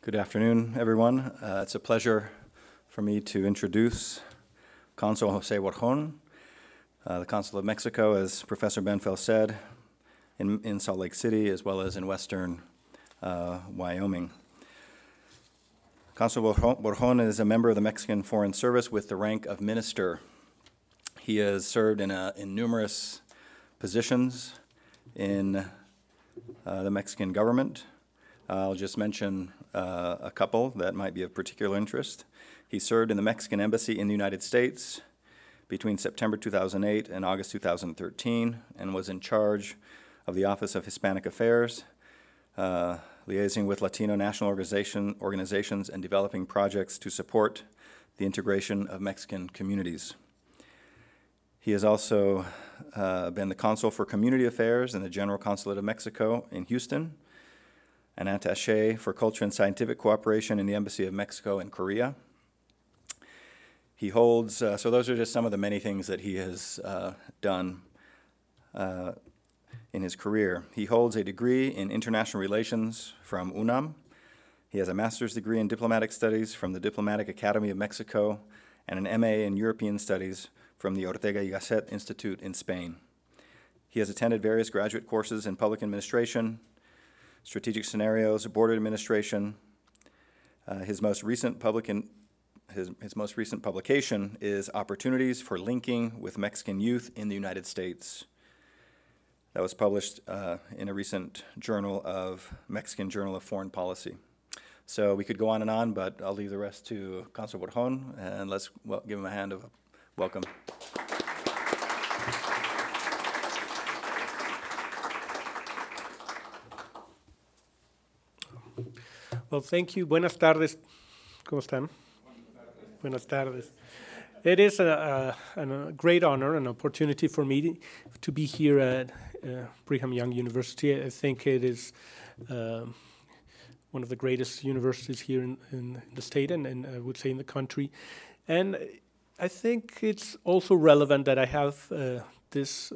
Good afternoon, everyone. It's a pleasure for me to introduce Consul José Borjón, the Consul of Mexico, as Professor Benfeld said, in Salt Lake City, as well as in western Wyoming. Consul Borjón is a member of the Mexican Foreign Service with the rank of minister. He has served in numerous positions in the Mexican government. I'll just mention a couple that might be of particular interest. He served in the Mexican Embassy in the United States between September 2008 and August 2013, and was in charge of the Office of Hispanic Affairs, liaising with Latino national organizations and developing projects to support the integration of Mexican communities. He has also been the Consul for Community Affairs in the General Consulate of Mexico in Houston, an attaché for culture and scientific cooperation in the Embassy of Mexico in Korea. He holds, so those are just some of the many things that he has done in his career. He holds a degree in international relations from UNAM. He has a master's degree in diplomatic studies from the Diplomatic Academy of Mexico and an MA in European studies from the Ortega y Gasset Institute in Spain. He has attended various graduate courses in public administration, strategic scenarios, board administration. His most recent publication is Opportunities for Linking with Mexican Youth in the United States. That was published in a recent Mexican Journal of Foreign Policy. So we could go on and on, but I'll leave the rest to Consul Borjón, and let's give him a hand of welcome. Well, thank you. Buenas tardes. ¿Cómo están? Buenas tardes. It is a great honor and opportunity for me to be here at Brigham Young University. I think it is one of the greatest universities here in the state and I would say in the country. And I think it's also relevant that I have this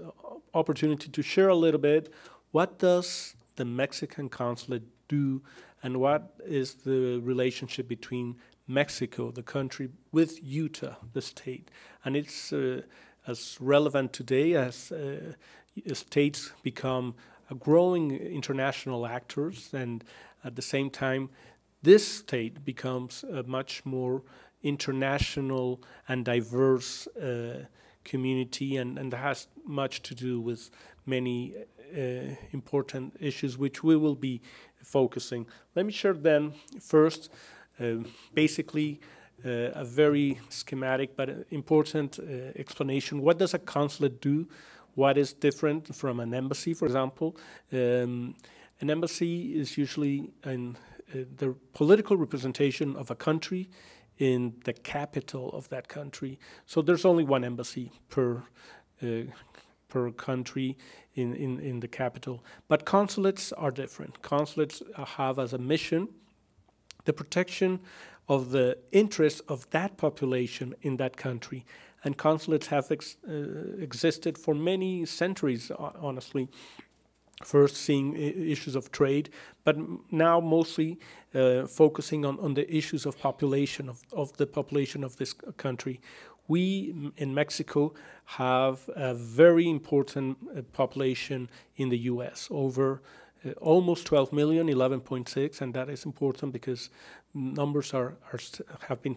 opportunity to share a little bit what does the Mexican consulate do and what is the relationship between Mexico, the country, with Utah, the state. And it's as relevant today as states become growing international actors, and at the same time, this state becomes a much more international and diverse community, and has much to do with many important issues which we will be focusing. Let me share then first basically a very schematic but important explanation. What does a consulate do? What is different from an embassy, for example? An embassy is usually the political representation of a country in the capital of that country. So there's only one embassy per country in the capital. But consulates are different. Consulates have as a mission the protection of the interests of that population in that country. And consulates have existed for many centuries, honestly. First seeing issues of trade, but now mostly focusing on the issues of population, of the population of this country. We in Mexico have a very important population in the U.S., over almost 12 million, 11.6, and that is important because numbers have been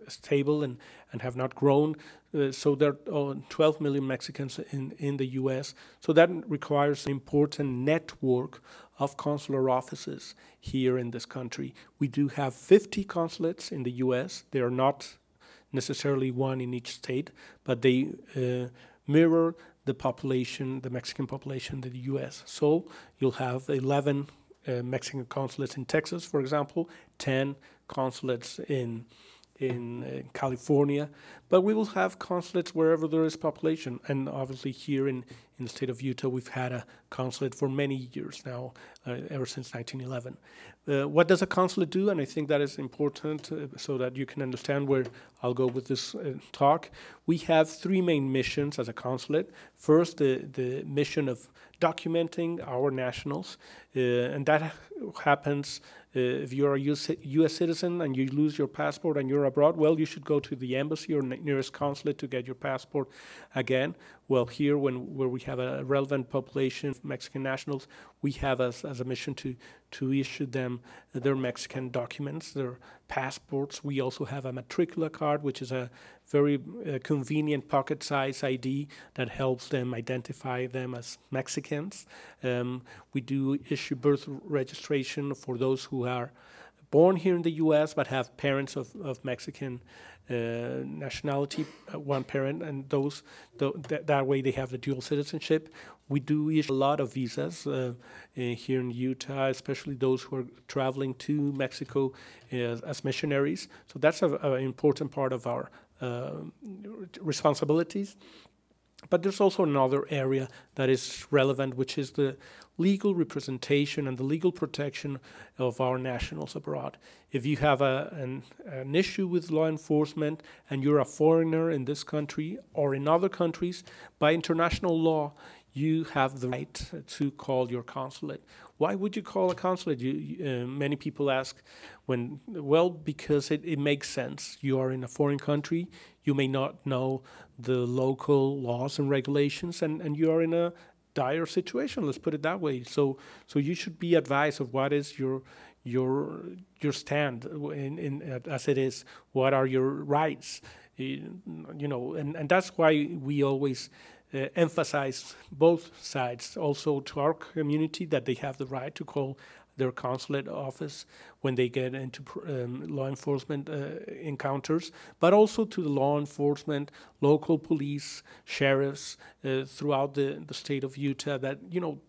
stable and have not grown. So there are 12 million Mexicans in the U.S. So that requires an important network of consular offices here in this country. We do have 50 consulates in the U.S. They are not necessarily one in each state, but they mirror the population, the Mexican population in the U.S. So you'll have 11 Mexican consulates in Texas, for example, 10 consulates in California, but we will have consulates wherever there is population, and obviously here in in the state of Utah, we've had a consulate for many years now, ever since 1911. What does a consulate do? And I think that is important so that you can understand where I'll go with this talk. We have three main missions as a consulate. First, the mission of documenting our nationals, and that happens if you're a U.S. citizen and you lose your passport and you're abroad, well, you should go to the embassy or nearest consulate to get your passport again. Well, here, where we have a relevant population of Mexican nationals, we have as a mission to issue them their Mexican documents, their passports. We also have a matricula card, which is a very convenient pocket-size ID that helps them identify them as Mexicans. We do issue birth registration for those who are born here in the U.S. but have parents of Mexican nationality, one parent, and that way they have the dual citizenship. We do issue a lot of visas here in Utah, especially those who are traveling to Mexico as missionaries. So that's an important part of our responsibilities. But there's also another area that is relevant, which is the legal representation and the legal protection of our nationals abroad. If you have an issue with law enforcement and you're a foreigner in this country or in other countries, by international law, you have the right to call your consulate. Why would you call a consulate? Many people ask, well, because it makes sense. You are in a foreign country, you may not know the local laws and regulations, and you are in a dire situation, let's put it that way. So you should be advised of what is your stand as it is, what are your rights, and that's why we always emphasize both sides, also to our community, that they have the right to call their consulate office when they get into law enforcement encounters, but also to the law enforcement, local police, sheriffs throughout the state of Utah, that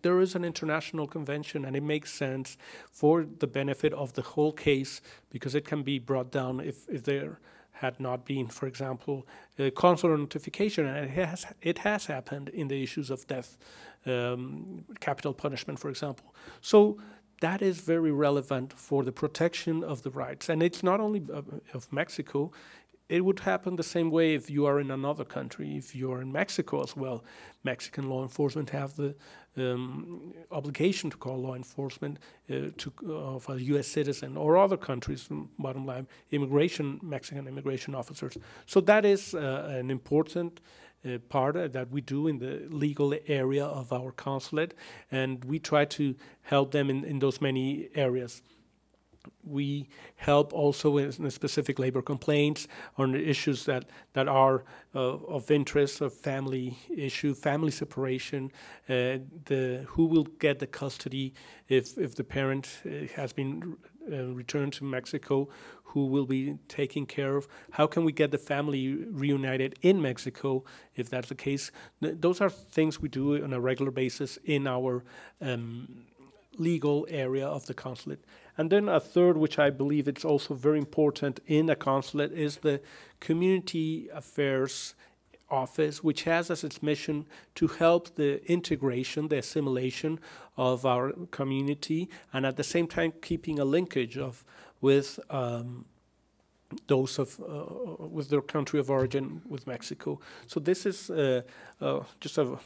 there is an international convention and it makes sense for the benefit of the whole case, because it can be brought down if there had not been, for example, consular notification, and it has happened in the issues of death, capital punishment, for example. So that is very relevant for the protection of the rights. And it's not only of Mexico. It would happen the same way if you are in another country. If you are in Mexico as well, Mexican law enforcement have the obligation to call law enforcement of a U.S. citizen or other countries, bottom line, Mexican immigration officers. So that is an important part that we do in the legal area of our consulate, and we try to help them in those many areas. We help also in specific labor complaints on issues that are of interest, of family issue, family separation, who will get the custody if the parent has been returned to Mexico, who will be taken care of, how can we get the family reunited in Mexico if that's the case. Those are things we do on a regular basis in our legal area of the consulate. And then a third, which I believe it's also very important in a consulate, is the community affairs office, which has as its mission to help the integration, the assimilation of our community, and at the same time keeping a linkage with those with their country of origin, with Mexico. So this is just a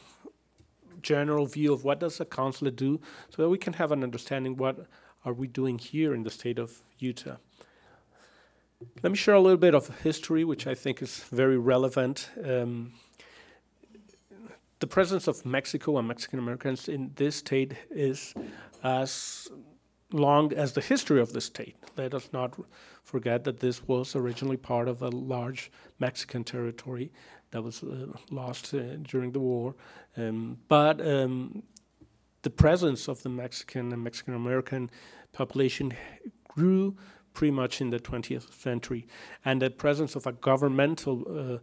general view of what does a consulate do, so that we can have an understanding what are we doing here in the state of Utah. Let me share a little bit of history, which I think is very relevant. The presence of Mexico and Mexican Americans in this state is as long as the history of the state. Let us not forget that this was originally part of a large Mexican territory that was lost during the war. But the presence of the Mexican and Mexican American population grew pretty much in the 20th century, and the presence of a governmental,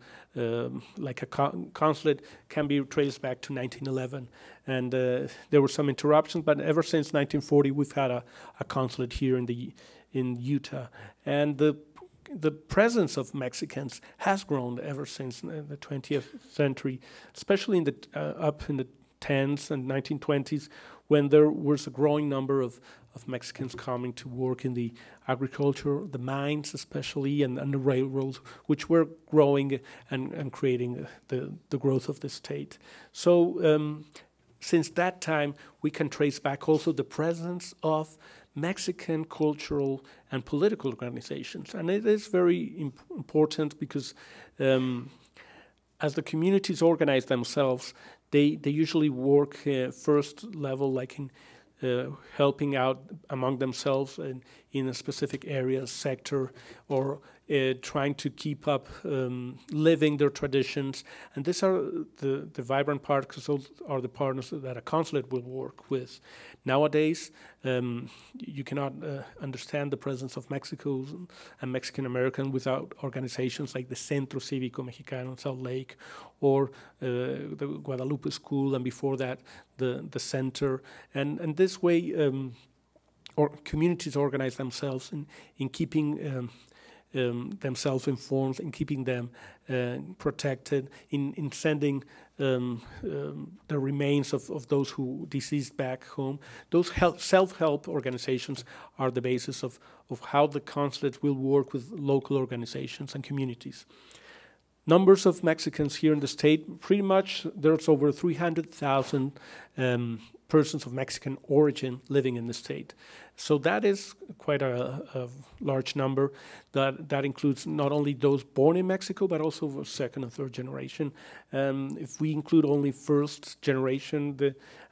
like a consulate, can be traced back to 1911. And there were some interruptions, but ever since 1940, we've had a consulate here in Utah, and the presence of Mexicans has grown ever since the 20th century, especially up in the 1910s and 1920s, when there was a growing number of Mexicans coming to work in the agriculture, the mines especially, and the railroads, which were growing and creating the growth of the state. So since that time, we can trace back also the presence of Mexican cultural and political organizations. And it is very important because as the communities organize themselves, they usually work first level, like in helping out among themselves in a specific area, sector, or trying to keep up living their traditions. And these are the vibrant part, because those are the partners that a consulate will work with. Nowadays, you cannot understand the presence of Mexico and Mexican American without organizations like the Centro Cívico Mexicano in Salt Lake, or the Guadalupe School, and before that, the center. And this way, or communities organize themselves in keeping themselves informed, in keeping them protected, in sending the remains of those who deceased back home. Those self-help organizations are the basis of how the consulate will work with local organizations and communities. Numbers of Mexicans here in the state, pretty much there's over 300,000 persons of Mexican origin living in the state. So that is quite a large number. That includes not only those born in Mexico, but also second and third generation. If we include only first generation,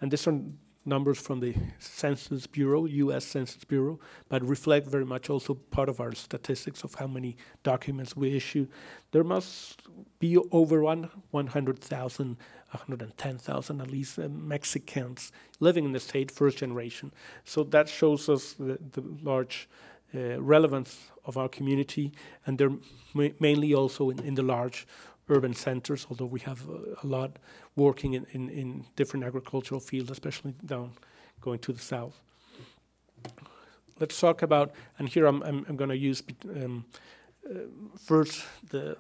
and these are numbers from the Census Bureau, U.S. Census Bureau, but reflect very much also part of our statistics of how many documents we issue. There must be over 100,000, 110,000 at least Mexicans living in the state, first generation. So that shows us the large relevance of our community, and they're mainly also in the large urban centers, although we have a lot working in different agricultural fields, especially down going to the south. Let's talk about, and here I'm going to use first the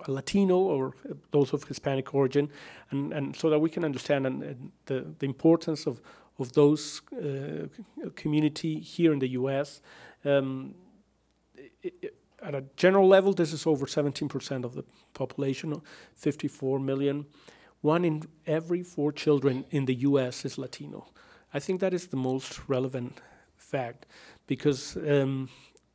Latino or those of Hispanic origin, and so that we can understand the importance of those community here in the U.S. At a general level, this is over 17% of the population, 54 million. 1 in every 4 children in the U.S. is Latino. I think that is the most relevant fact, because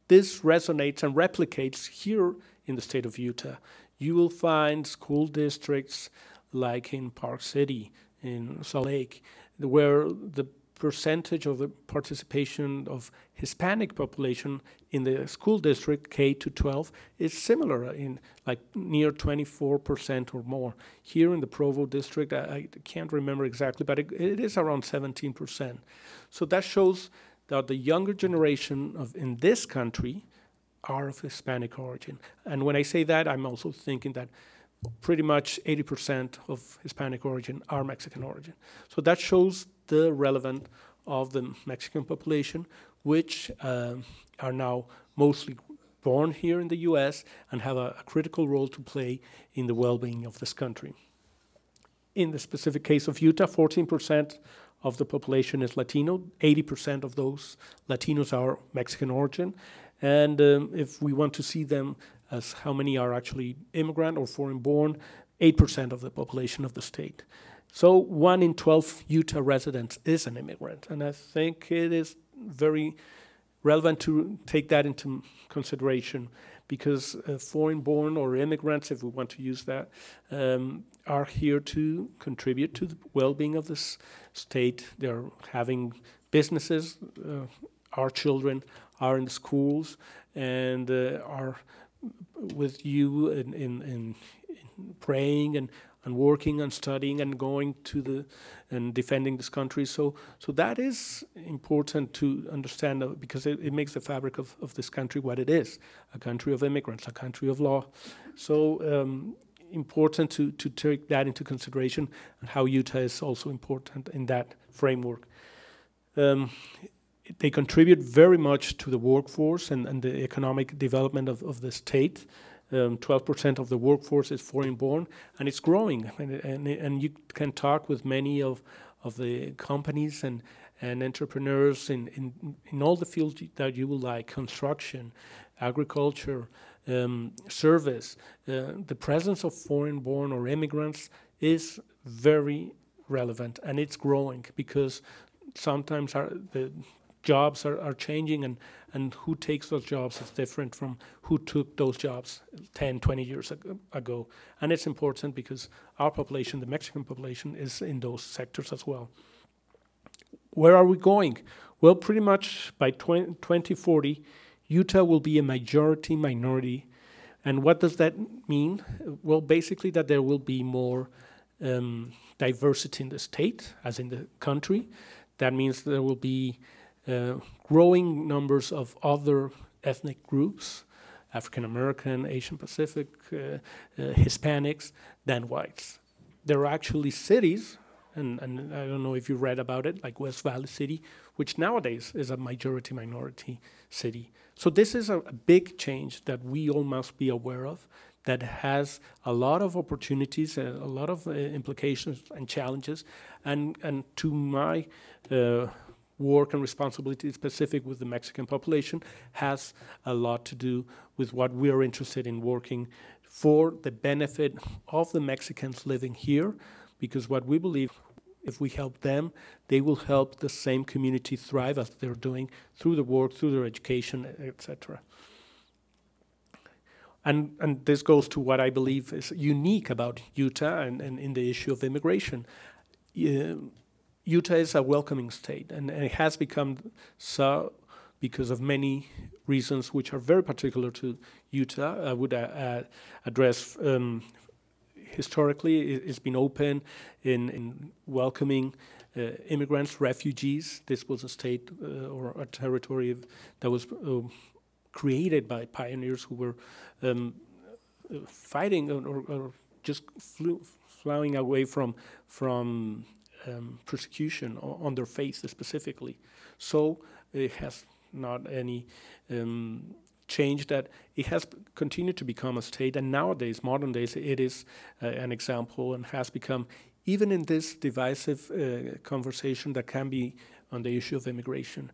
this resonates and replicates here in the state of Utah. You will find school districts like in Park City, in Salt Lake, where the percentage of the participation of Hispanic population in the school district, K to 12, is similar, in like near 24% or more. Here in the Provo district, I can't remember exactly, but it is around 17%. So that shows that the younger generation in this country are of Hispanic origin. And when I say that, I'm also thinking that pretty much 80% of Hispanic origin are Mexican origin. So that shows the relevance of the Mexican population, which are now mostly born here in the U.S. and have a critical role to play in the well-being of this country. In the specific case of Utah, 14% of the population is Latino. 80% of those Latinos are Mexican origin. And if we want to see them as how many are actually immigrant or foreign-born, 8% of the population of the state. So 1 in 12 Utah residents is an immigrant, and I think it is very relevant to take that into consideration, because foreign-born or immigrants, if we want to use that, are here to contribute to the well-being of this state. They're having businesses, our children are in the schools, and are with you in praying and working and studying and going to and defending this country. So that is important to understand, because it makes the fabric of this country what it is, a country of immigrants, a country of law. So important to take that into consideration, and how Utah is also important in that framework. They contribute very much to the workforce and the economic development of the state. 12% of the workforce is foreign-born, and it's growing. And you can talk with many of the companies and entrepreneurs in all the fields that you would like: construction, agriculture, service. The presence of foreign-born or immigrants is very relevant, and it's growing because sometimes the jobs are changing, and who takes those jobs is different from who took those jobs 10, 20 years ago. And it's important because our population, the Mexican population, is in those sectors as well. Where are we going? Well, pretty much by 2040, Utah will be a majority minority. And what does that mean? Well, basically that there will be more diversity in the state, as in the country. That means there will be growing numbers of other ethnic groups, African American, Asian Pacific, Hispanics, than whites. There are actually cities, and I don't know if you read about it, like West Valley City, which nowadays is a majority minority city. So this is a big change that we all must be aware of, that has a lot of opportunities, a lot of implications and challenges, and to my work and responsibility specific with the Mexican population has a lot to do with what we're interested in working for the benefit of the Mexicans living here, because what we believe, if we help them, they will help the same community thrive as they're doing through the work, through their education, etc. And this goes to what I believe is unique about Utah and in the issue of immigration. Utah is a welcoming state, and it has become so because of many reasons which are very particular to Utah. I would address historically, it's been open in welcoming immigrants, refugees. This was a state or a territory that was created by pioneers who were fighting or just flying away from persecution on their faith specifically. So it has not any change that it has continued to become a state, and nowadays, modern days, it is an example and has become, even in this divisive conversation that can be on the issue of immigration.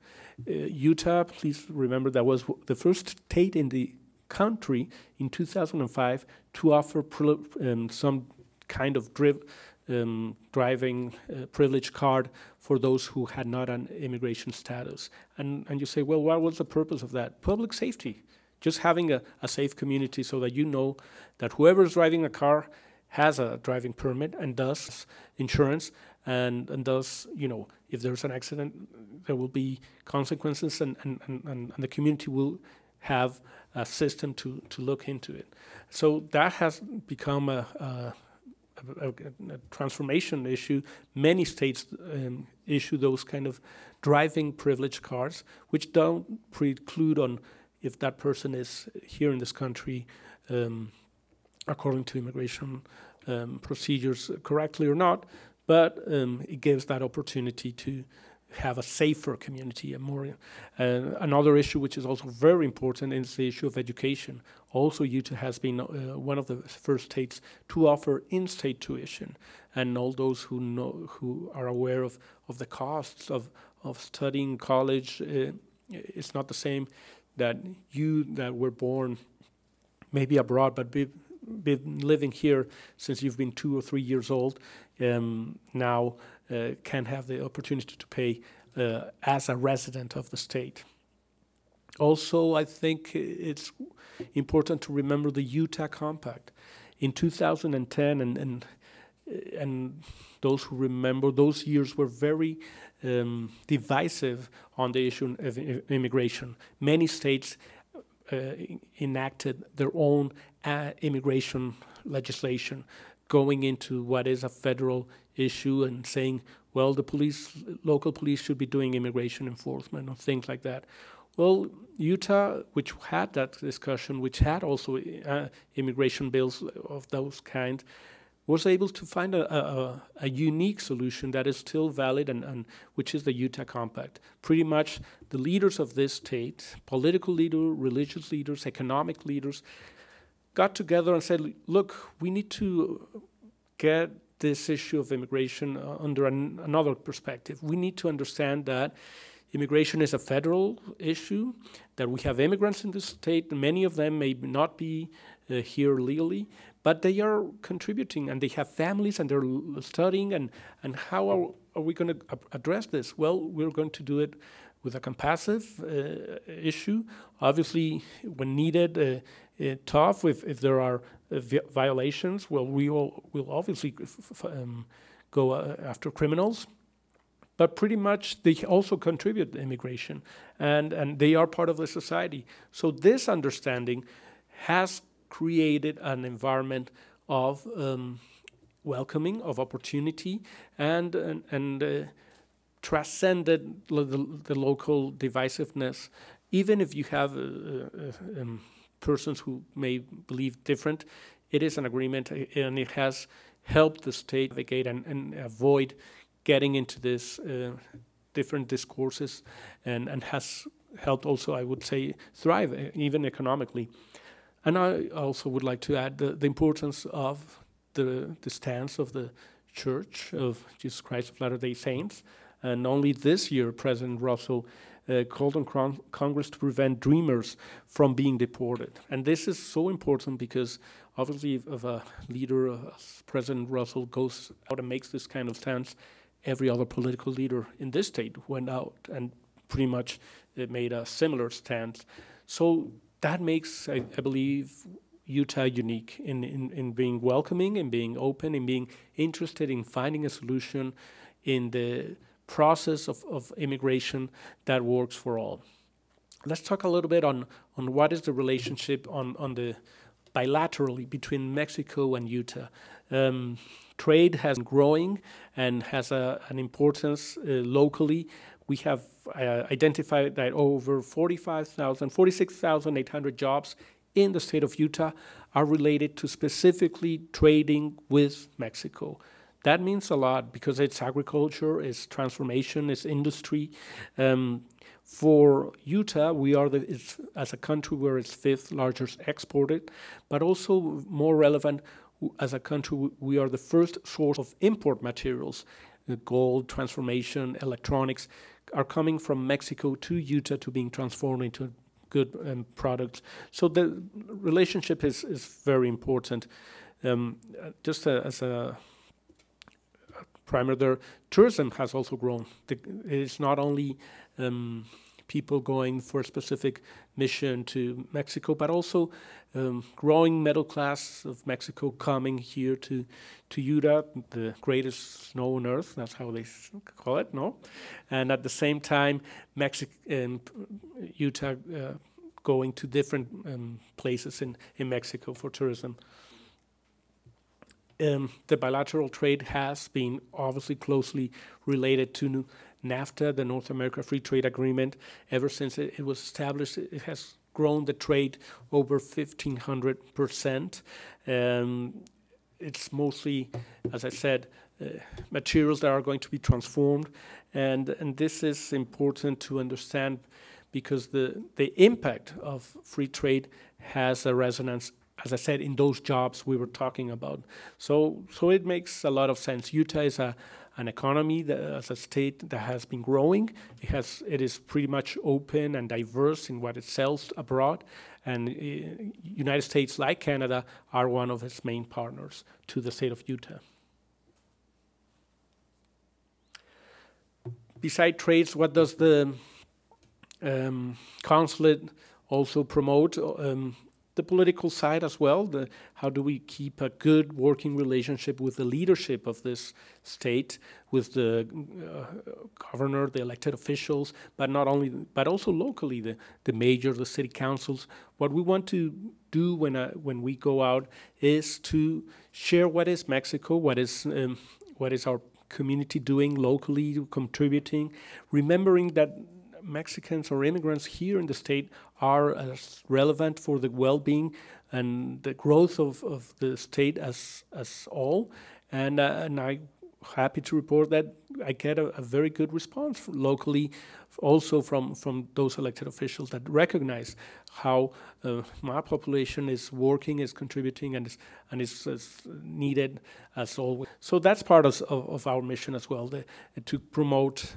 Utah, please remember, that was the first state in the country in 2005 to offer some kind of driving privilege card for those who had not an immigration status. And you say, well, what was the purpose of that? Public safety. Just having a safe community so that you know that whoever is driving a car has a driving permit and does insurance and does, if there's an accident, there will be consequences and the community will have a system to look into it. So that has become a transformation issue. Many states issue those kind of driving privilege cards, which don't preclude on if that person is here in this country according to immigration procedures correctly or not, but it gives that opportunity to have a safer community. And more. Another issue which is also very important is the issue of education. Also, Utah has been one of the first states to offer in-state tuition, and all those who are aware of the costs of studying college, it's not the same that you that were born maybe abroad, but been living here since you've been 2 or 3 years old, now can have the opportunity to pay as a resident of the state. Also, I think it's important to remember the Utah Compact. In 2010, and those who remember, those years were very divisive on the issue of immigration. Many states enacted their own immigration legislation, going into what is a federal issue and saying, well, the local police should be doing immigration enforcement or things like that. Well, Utah, which had that discussion, which had also immigration bills of those kind, was able to find a unique solution that is still valid, and which is the Utah Compact. Pretty much the leaders of this state, political leaders, religious leaders, economic leaders, got together and said, look, we need to get this issue of immigration under another perspective. We need to understand that immigration is a federal issue, that we have immigrants in the state. Many of them may not be here legally, but they are contributing and they have families and they're studying. And how are we going to address this? Well, we're going to do it with a compassive issue. Obviously, when needed, tough if there are violations. Well, we'll obviously go after criminals. But pretty much they also contribute to immigration, and they are part of the society. So this understanding has created an environment of welcoming, of opportunity, and transcended the local divisiveness. Even if you have persons who may believe different, it is an agreement, and it has helped the state navigate and avoid getting into this different discourses, and has helped also, I would say, thrive, even economically. And I also would like to add the importance of the stance of the Church of Jesus Christ of Latter-day Saints. And only this year, President Russell called on Congress to prevent dreamers from being deported. And this is so important because obviously if a leader, President Russell, goes out and makes this kind of stance, every other political leader in this state went out and pretty much made a similar stance. So that makes, I believe, Utah unique in being welcoming, in being open, in being interested in finding a solution in the process of immigration that works for all. Let's talk a little bit on what is the relationship on the bilaterally between Mexico and Utah. Trade has been growing and has an importance locally. We have identified that over 46,800 jobs in the state of Utah are related to specifically trading with Mexico. That means a lot because it's agriculture, it's transformation, it's industry. For Utah, we are as a country where it's fifth largest exported, but also more relevant, as a country, we are the first source of import materials. Gold, transformation, electronics are coming from Mexico to Utah to being transformed into good products. So the relationship is very important. Just as a primer there, tourism has also grown. It's not only people going for a specific mission to Mexico, but also growing middle class of Mexico coming here to Utah, the greatest snow on earth. That's how they call it, no? And at the same time, Utah going to different places in Mexico for tourism. The bilateral trade has been obviously closely related to NAFTA, the North America Free Trade Agreement. Ever since it was established, it has grown the trade over 1,500%. It's mostly, as I said, materials that are going to be transformed, and this is important to understand because the impact of free trade has a resonance, as I said, in those jobs we were talking about. So it makes a lot of sense. Utah is an economy as a state that has been growing. It is pretty much open and diverse in what it sells abroad, and United States, like Canada, are one of its main partners to the state of Utah. Beside trades, what does the consulate also promote? The political side as well. How do we keep a good working relationship with the leadership of this state, with the governor, the elected officials, but also locally, the mayor, the city councils. What we want to do when we go out is to share what is Mexico, what is our community doing locally, contributing, remembering that Mexicans or immigrants here in the state are as relevant for the well-being and the growth of the state as all. And I happy to report that I get a very good response locally, also from those elected officials that recognize how my population is working, is contributing, and is as needed as always. So that's part of our mission as well, to promote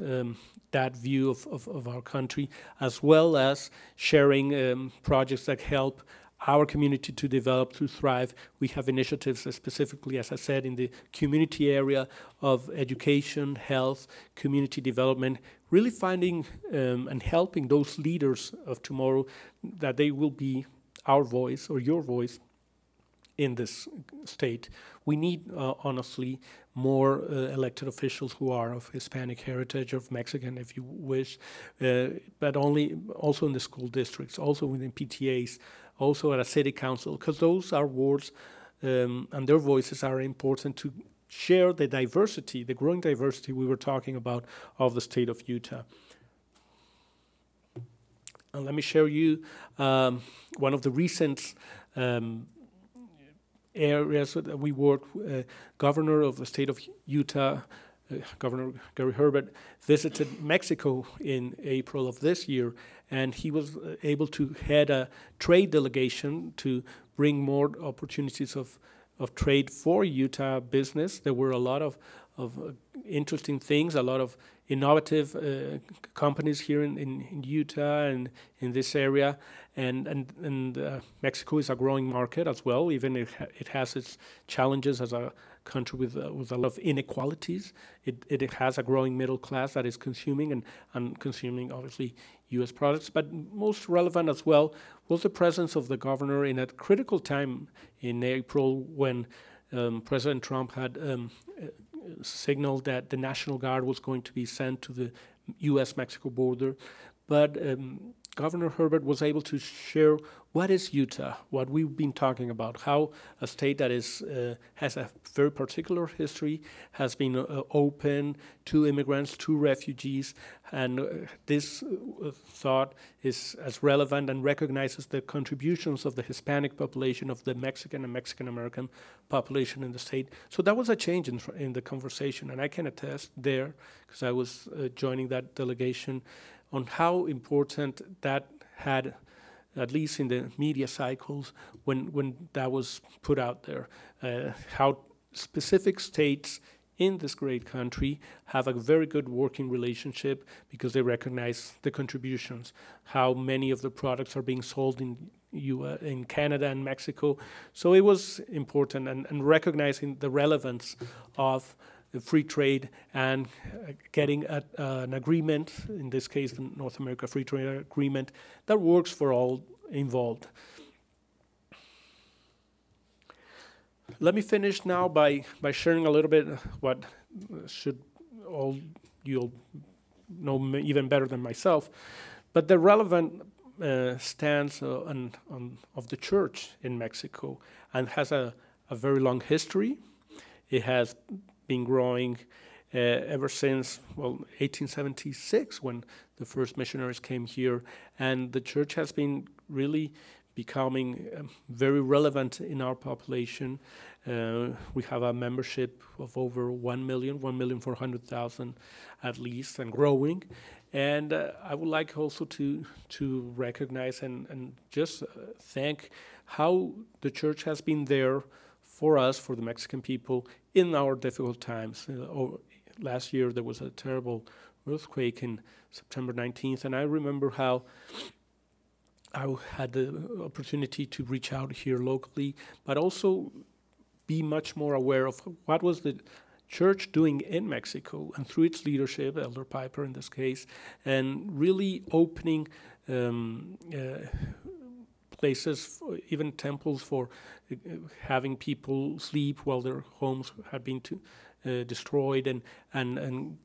that view of our country, as well as sharing projects that help our community to develop, to thrive. We have initiatives specifically, as I said, in the community area of education, health, community development, really finding and helping those leaders of tomorrow, that they will be our voice or your voice in this state. We need, honestly, more elected officials who are of Hispanic heritage, of Mexican, if you wish, but also in the school districts, also within PTAs, also at a city council, because those are wards and their voices are important to share the diversity, the growing diversity we were talking about of the state of Utah. And let me share you one of the recent areas that we worked. Governor of the state of Utah, Governor Gary Herbert, visited Mexico in April of this year, and he was able to head a trade delegation to bring more opportunities of trade for Utah business. There were a lot of interesting things, a lot of innovative companies here in Utah and in this area, and Mexico is a growing market as well, even if it has its challenges as a country with a lot of inequalities. It has a growing middle class that is consuming and consuming, obviously, U.S. products. But most relevant as well was the presence of the governor in a critical time in April when President Trump had signaled that the National Guard was going to be sent to the U.S.-Mexico border. But Governor Herbert was able to share what is Utah, what we've been talking about, how a state that is has a very particular history, has been open to immigrants, to refugees, and this thought is as relevant and recognizes the contributions of the Hispanic population, of the Mexican and Mexican-American population in the state. So that was a change in the conversation, and I can attest there, because I was joining that delegation, on how important that had, at least in the media cycles, when that was put out there, how specific states in this great country have a very good working relationship because they recognize the contributions, how many of the products are being sold in Canada and Mexico. So it was important, and recognizing the relevance of free trade and getting an agreement, in this case the North America Free Trade Agreement, that works for all involved. Let me finish now by sharing a little bit what should all you'll know even better than myself, but the relevant stance of the church in Mexico, and has a very long history. It has been growing ever since, 1876, when the first missionaries came here, and the church has been really becoming very relevant in our population. We have a membership of over 1,400,000 at least, and growing. And I would like also to recognize and just thank how the church has been there for us, for the Mexican people, in our difficult times. Last year there was a terrible earthquake in September 19th, and I remember how I had the opportunity to reach out here locally, but also be much more aware of what was the church doing in Mexico, and through its leadership, Elder Piper in this case, and really opening places, even temples, for having people sleep while their homes had been destroyed, and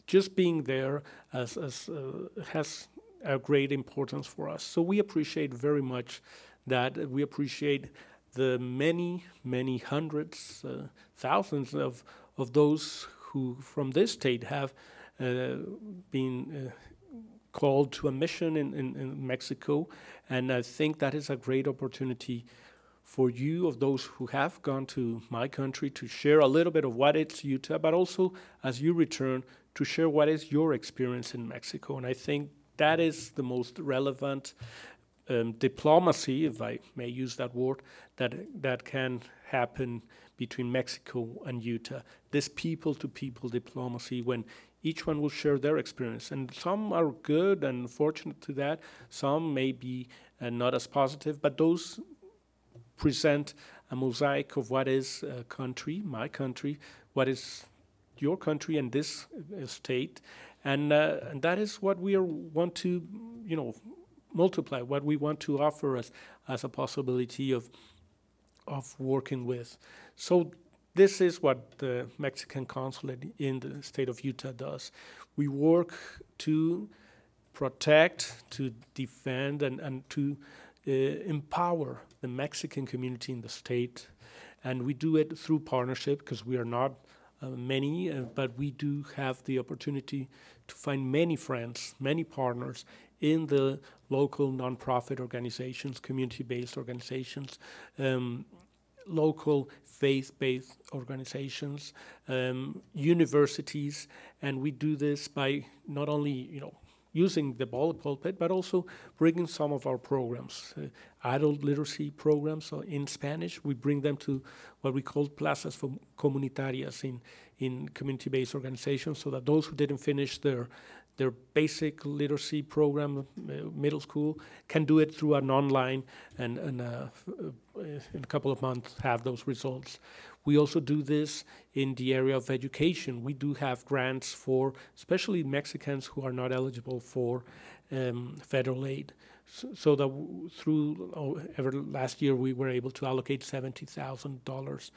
just being there has a great importance for us. So we appreciate very much that. We appreciate the many, many hundreds, thousands of those who from this state have been called to a mission in Mexico, and I think that is a great opportunity for you, of those who have gone to my country, to share a little bit of what is Utah, but also as you return, to share what is your experience in Mexico. And I think that is the most relevant diplomacy, if I may use that word, that can happen between Mexico and Utah. This people-to-people diplomacy, when each one will share their experience. And some are good and fortunate to that. Some may be not as positive, but those present a mosaic of what is a country, my country, what is your country and this state. And that is what we want to, multiply, what we want to offer as a possibility of working with. So this is what the Mexican consulate in the state of Utah does. We work to protect, to defend, and to empower the Mexican community in the state. And we do it through partnership, because we are not many, but we do have the opportunity to find many friends, many partners in the local nonprofit organizations, community-based organizations, local faith-based organizations, universities, and we do this by not only using the bullet pulpit, but also bringing some of our programs, adult literacy programs in Spanish. We bring them to what we call plazas comunitarias in community-based organizations, so that those who didn't finish their basic literacy program, middle school, can do it through an online, and in a couple of months have those results. We also do this in the area of education. We do have grants for especially Mexicans who are not eligible for federal aid. So that ever last year we were able to allocate $70,000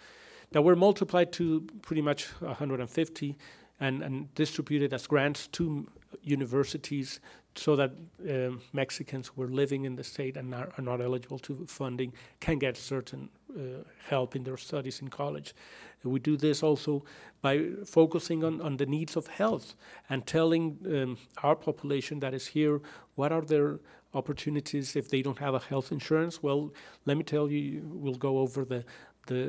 that were multiplied to pretty much 150 and distributed as grants to universities, so that Mexicans who are living in the state and are not eligible to funding can get certain help in their studies in college. We do this also by focusing on the needs of health and telling our population that is here what are their opportunities if they don't have a health insurance. Well, let me tell you, we'll go over the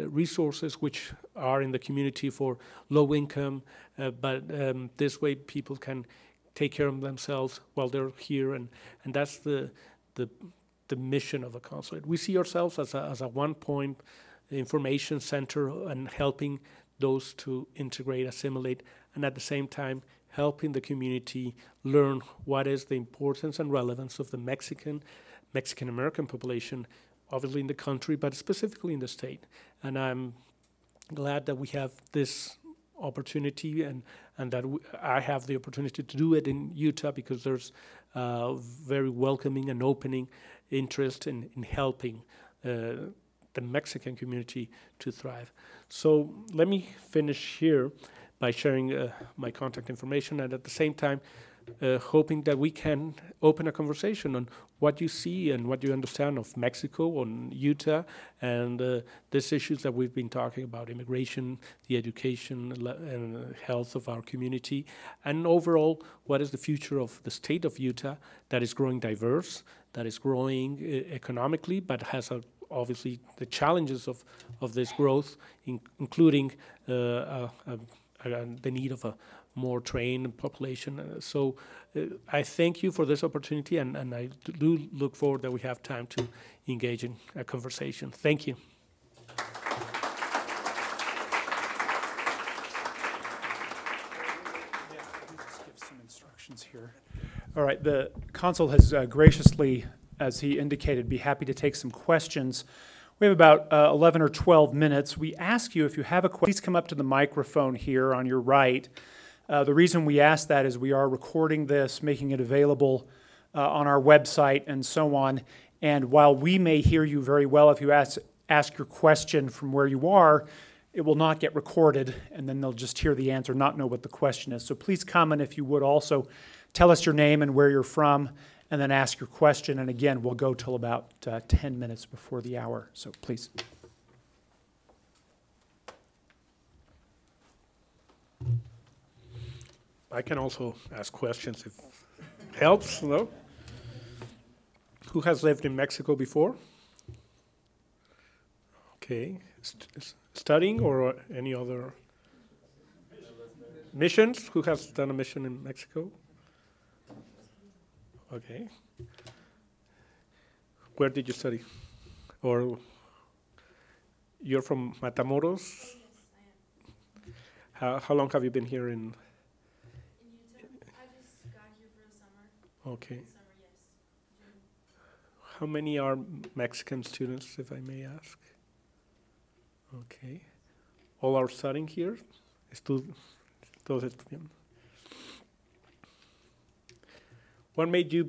resources which are in the community for low income, but this way people can take care of themselves while they're here, and that's the mission of a consulate. We see ourselves as a one-point information center and helping those to integrate, assimilate, and at the same time helping the community learn what is the importance and relevance of the Mexican-American population, obviously in the country, but specifically in the state. And I'm glad that we have this opportunity and that I have the opportunity to do it in Utah, because there's very welcoming and opening interest in helping the Mexican community to thrive. So let me finish here by sharing my contact information, and at the same time hoping that we can open a conversation on what you see and what you understand of Mexico, on Utah, and these issues that we've been talking about: immigration, the education and health of our community, and overall, what is the future of the state of Utah that is growing diverse, that is growing economically, but has obviously the challenges of this growth, including the need of a more trained population. So I thank you for this opportunity, and I do look forward that we have time to engage in a conversation. Thank you. Yeah, let me just give some instructions here. All right, the consul has graciously, as he indicated, be happy to take some questions. We have about 11 or 12 minutes. We ask you, if you have a question, please come up to the microphone here on your right. The reason we ask that is we are recording this, making it available on our website and so on. And while we may hear you very well, if you ask your question from where you are, it will not get recorded, and then they'll just hear the answer, not know what the question is. So please come, and if you would also tell us your name and where you're from, and then ask your question. And again, we'll go till about 10 minutes before the hour. So please. I can also ask questions if it helps, no? Who has lived in Mexico before? Okay. Studying or any other missions? Who has done a mission in Mexico? Okay. Where did you study? Or you're from Matamoros? Yes, I am. How long have you been here in? In Utah? I just got here for the summer. Okay. Summer, yes. June. How many are Mexican students, if I may ask? Okay. All are studying here? Todos estudian. What made you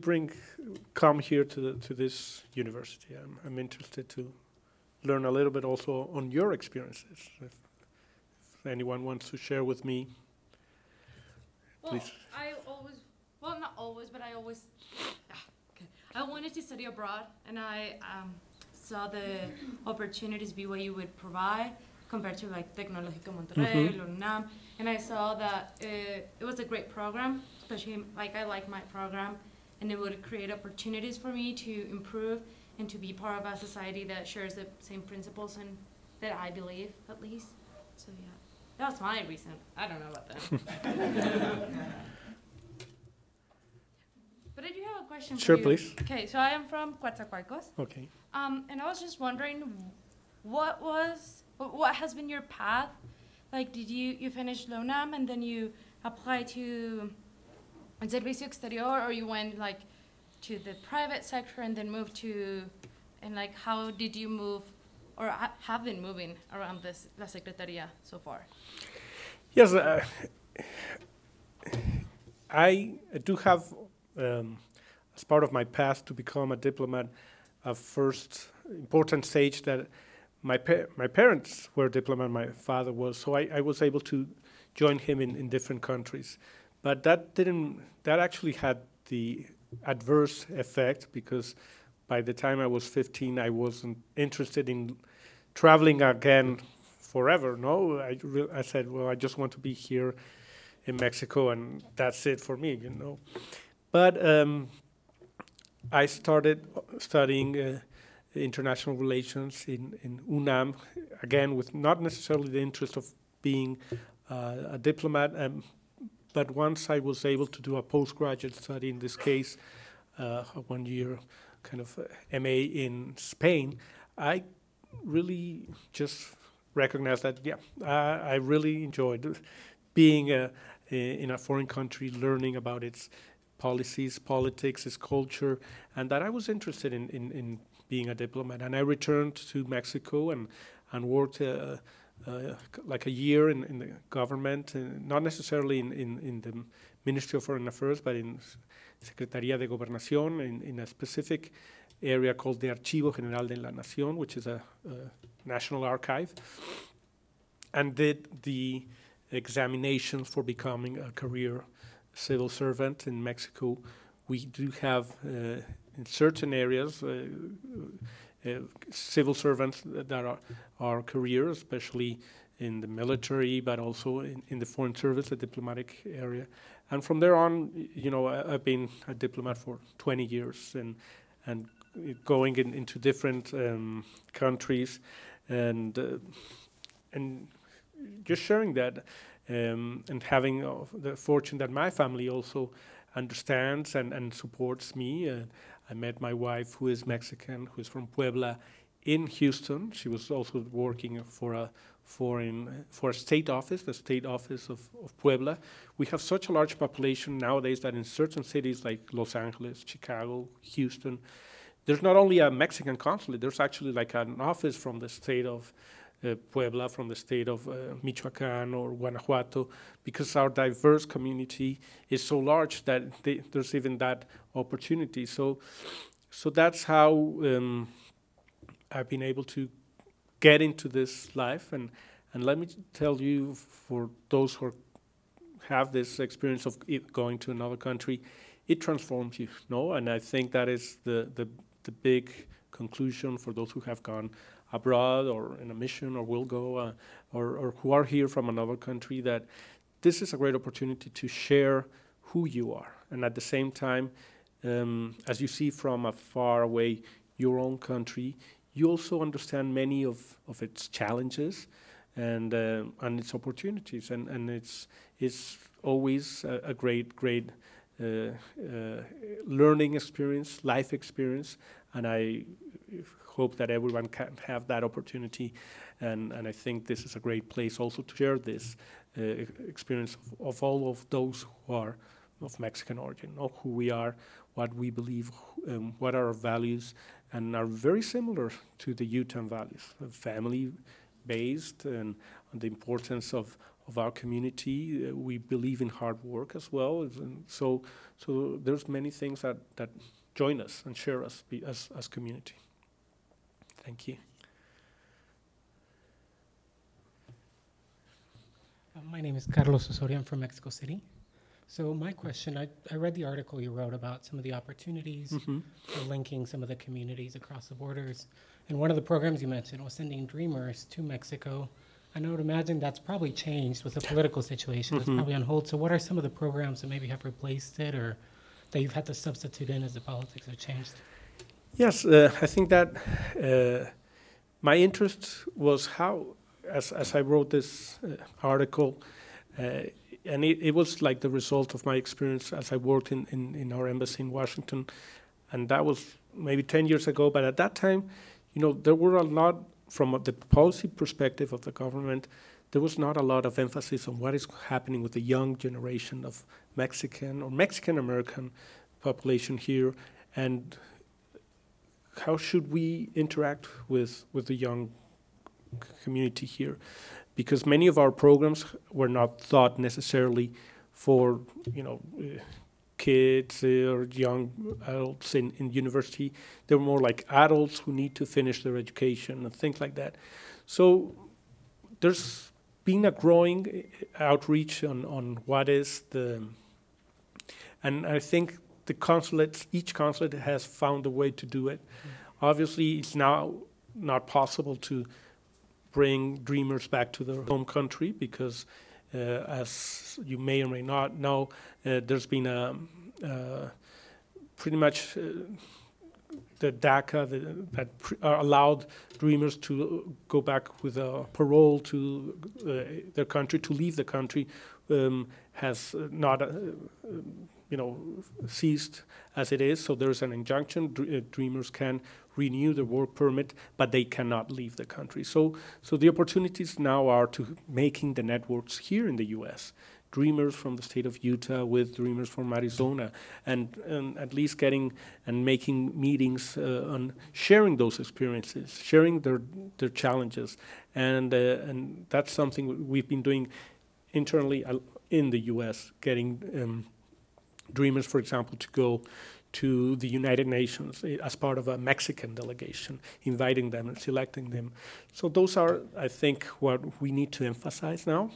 come here to this university? I'm interested to learn a little bit also on your experiences. If anyone wants to share with me, Well, please. not always, but I wanted to study abroad, and I saw the opportunities BYU would provide compared to like Tecnológico Monterrey, UNAM, and I saw that it was a great program, especially like I like my program, and it would create opportunities for me to improve and to be part of a society that shares the same principles and that I believe, at least. So yeah, that was my reason. I don't know about that. But I do have a question Sure, for you. please. Okay, so I am from Coatzacoalcos. Okay. And I was just wondering, what has been your path? Like, did you finish UNAM and then you applied to El Servicio Exterior, or you went like to the private sector and then moved to, and like how did you move, or have been moving around La Secretaría so far? Yes, I do have, as part of my path to become a diplomat, a first important stage that my parents were diplomat, my father was, so I was able to join him in different countries. But that actually had the adverse effect, because by the time I was 15, I wasn't interested in traveling again forever. No, I said, well, I just want to be here in Mexico, and that's it for me, you know. But I started studying international relations in UNAM, again, with not necessarily the interest of being a diplomat, but once I was able to do a postgraduate study, in this case, a 1 year kind of MA in Spain, I really just recognized that, yeah, I really enjoyed being in a foreign country, learning about its policies, politics, its culture, and that I was interested in being a diplomat. And I returned to Mexico and worked like a year in the government, not necessarily in the Ministry of Foreign Affairs, but in Secretaría de Gobernación, in a specific area called the Archivo General de la Nación, which is a national archive, and did the examinations for becoming a career civil servant in Mexico. We do have, in certain areas, civil servants that are careers, especially in the military, but also in the foreign service, the diplomatic area. And from there on, you know, I've been a diplomat for 20 years and going into different countries and just sharing that and having the fortune that my family also understands and supports me. I met my wife, who is Mexican, who is from Puebla, in Houston. She was also working for a state office, the state office of Puebla. We have such a large population nowadays that in certain cities like Los Angeles, Chicago, Houston, there's not only a Mexican consulate, there's actually like an office from the state of Puebla, from the state of Michoacan or Guanajuato, because our diverse community is so large that there's even that opportunity. So that's how I've been able to get into this life. And let me tell you, for those who have this experience of going to another country, it transforms you, no? And I think that is the big conclusion for those who have gone abroad or in a mission or will go or who are here from another country, that this is a great opportunity to share who you are. And at the same time, as you see from afar away your own country, you also understand many of its challenges and its opportunities, and it's always a great learning experience, life experience, and I hope that everyone can have that opportunity, and I think this is a great place also to share this experience of all of those who are of Mexican origin, know who we are, what we believe, what are our values, and are very similar to the UTAM values, family-based, and the importance of our community. We believe in hard work as well, and so there's many things that join us and share us as community. Thank you. My name is Carlos Osorio. I'm from Mexico City. So my question, I read the article you wrote about some of the opportunities for linking some of the communities across the borders. And one of the programs you mentioned was sending dreamers to Mexico. And I would imagine that's probably changed with the political situation. It's probably on hold. So what are some of the programs that maybe have replaced it or that you've had to substitute in as the politics have changed? Yes, I think that my interest was how, as I wrote this article, and it was like the result of my experience as I worked in our embassy in Washington, and that was maybe 10 years ago. But at that time, there were a lot, from the policy perspective of the government, there was not a lot of emphasis on what is happening with the young generation of Mexican or Mexican-American population here, and how should we interact with the young community here, because many of our programs were not thought necessarily for kids or young adults in university. They were more like adults who need to finish their education and things like that. So there's been a growing outreach on what is and I think the consulates, each consulate has found a way to do it. Obviously, it's now not possible to bring dreamers back to their home country because, as you may or may not know, there's been pretty much the DACA that allowed dreamers to go back with a parole to their country, to leave the country, has not ceased as it is. So there's an injunction. Dreamers can renew their work permit, but they cannot leave the country. So the opportunities now are to making the networks here in the U.S. Dreamers from the state of Utah with dreamers from Arizona, and at least getting and making meetings on sharing those experiences, sharing their challenges, and that's something we've been doing internally in the U.S., getting dreamers, for example, to go to the United Nations as part of a Mexican delegation, inviting them and selecting them. So those are, I think, what we need to emphasize now.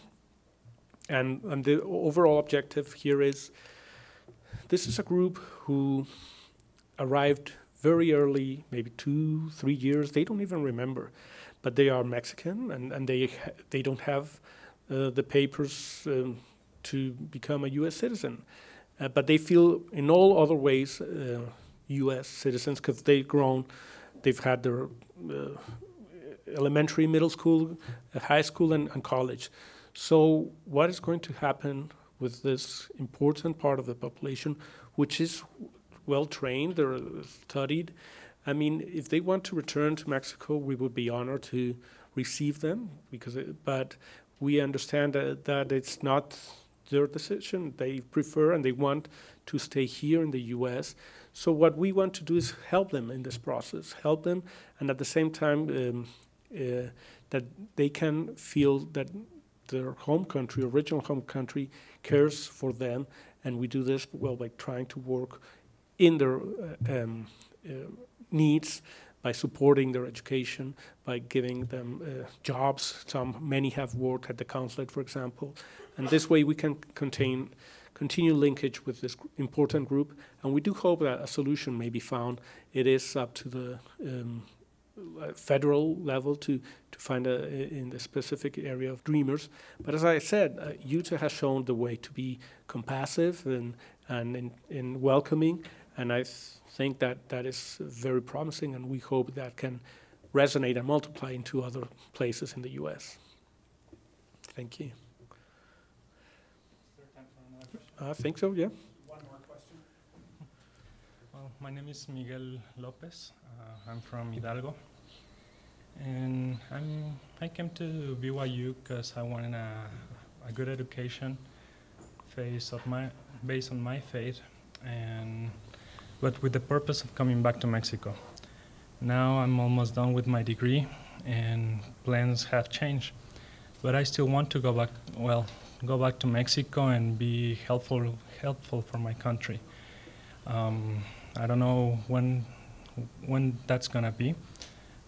And the overall objective here is, this is a group who arrived very early, maybe 2-3 years, they don't even remember, but they are Mexican and they don't have the papers to become a U.S. citizen. But they feel in all other ways U.S. citizens because they've had their elementary, middle school, high school, and college. So what is going to happen with this important part of the population, which is well-trained, they're studied? I mean, if they want to return to Mexico, we would be honored to receive them, but we understand that it's not their decision. They prefer and they want to stay here in the U.S. So what we want to do is help them in this process, help them, and at the same time that they can feel that their home country, original home country, cares for them. And we do this by trying to work in their needs, by supporting their education, by giving them jobs. Many have worked at the consulate, for example. And this way we can continue linkage with this important group. And we do hope that a solution may be found. It is up to the federal level to find in the specific area of dreamers. But as I said, Utah has shown the way to be compassive and in welcoming. And I think that is very promising, and we hope that can resonate and multiply into other places in the U.S. Thank you. I think so, yeah. One more question. Well, my name is Miguel Lopez. I'm from Hidalgo. And I came to BYU because I wanted a good education based on my faith, but with the purpose of coming back to Mexico. Now I'm almost done with my degree, and plans have changed. But I still want to go back to Mexico and be helpful for my country. I don't know when that's gonna be,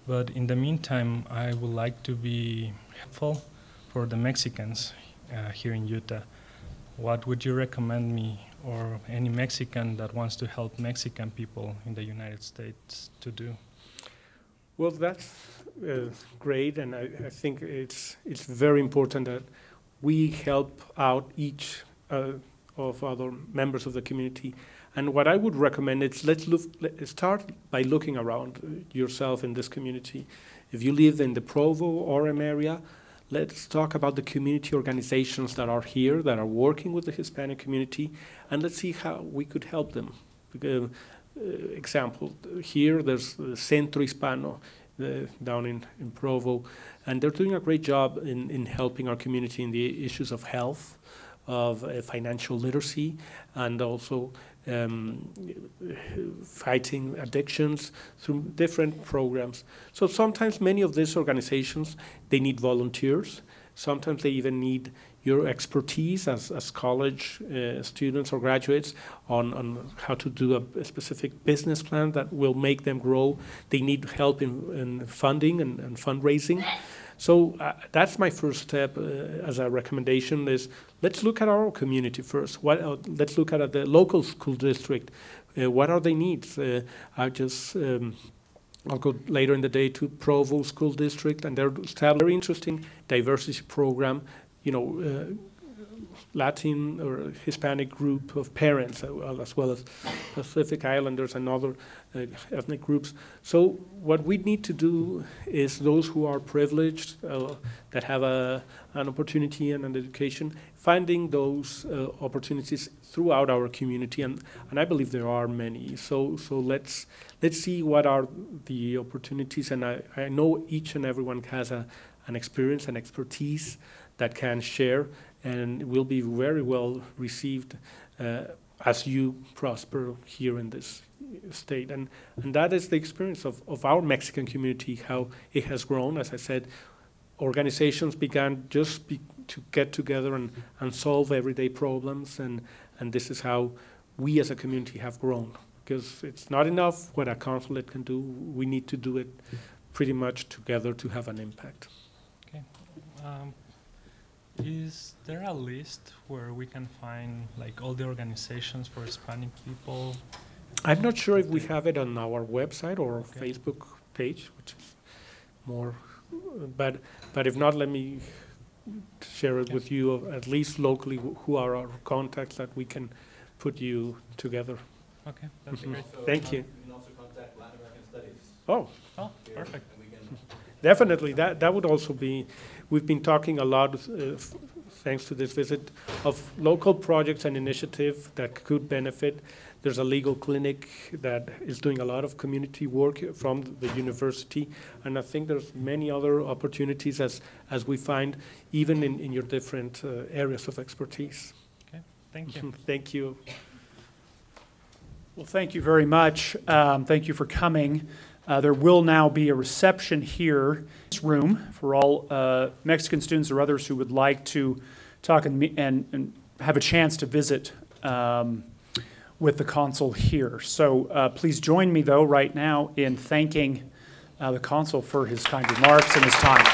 but in the meantime, I would like to be helpful for the Mexicans here in Utah. What would you recommend me or any Mexican that wants to help Mexican people in the United States to do? Well, that's great, and I think it's very important that we help out each of other members of the community. And what I would recommend is let's start by looking around yourself in this community. If you live in the Provo-Orem area, let's talk about the community organizations that are here, that are working with the Hispanic community, and let's see how we could help them. Example, here there's the Centro Hispano down in Provo, and they're doing a great job in helping our community in the issues of health, of financial literacy, and also fighting addictions through different programs. So sometimes many of these organizations, they need volunteers. Sometimes they even need your expertise as college students or graduates on how to do a specific business plan that will make them grow. They need help in funding and fundraising. So that's my first step as a recommendation is let's look at our community first. Let's look at the local school district. What are their needs? I'll go later in the day to Provo School District, and they're established a very interesting diversity program, Latin or Hispanic group of parents, as well as Pacific Islanders and other ethnic groups. So what we need to do is those who are privileged, that have an opportunity and an education, finding those opportunities throughout our community, and I believe there are many. So let's see what are the opportunities, and I know each and everyone has an experience and expertise that can share, and will be very well received as you prosper here in this state. And that is the experience of our Mexican community, how it has grown. As I said, organizations began just to get together and solve everyday problems, and this is how we as a community have grown. Because it's not enough what a consulate can do, we need to do it pretty much together to have an impact. Okay. Is there a list where we can find like all the organizations for Hispanic people? I'm not sure if we have it on our website or Facebook page, which is more, but if not, let me share it with you, at least locally, who are our contacts that we can put you together. Okay, that's great. Thank you. You can also contact Latin American Studies. Oh, perfect. Definitely, that would also be, we've been talking a lot, thanks to this visit, of local projects and initiatives that could benefit. There's a legal clinic that is doing a lot of community work from the university, and I think there's many other opportunities as we find, even in your different areas of expertise. Okay, thank you. Thank you. Well, thank you very much. Thank you for coming. There will now be a reception here in this room for all Mexican students or others who would like to talk and have a chance to visit with the consul here. So please join me, though, right now in thanking the consul for his kind remarks and his time.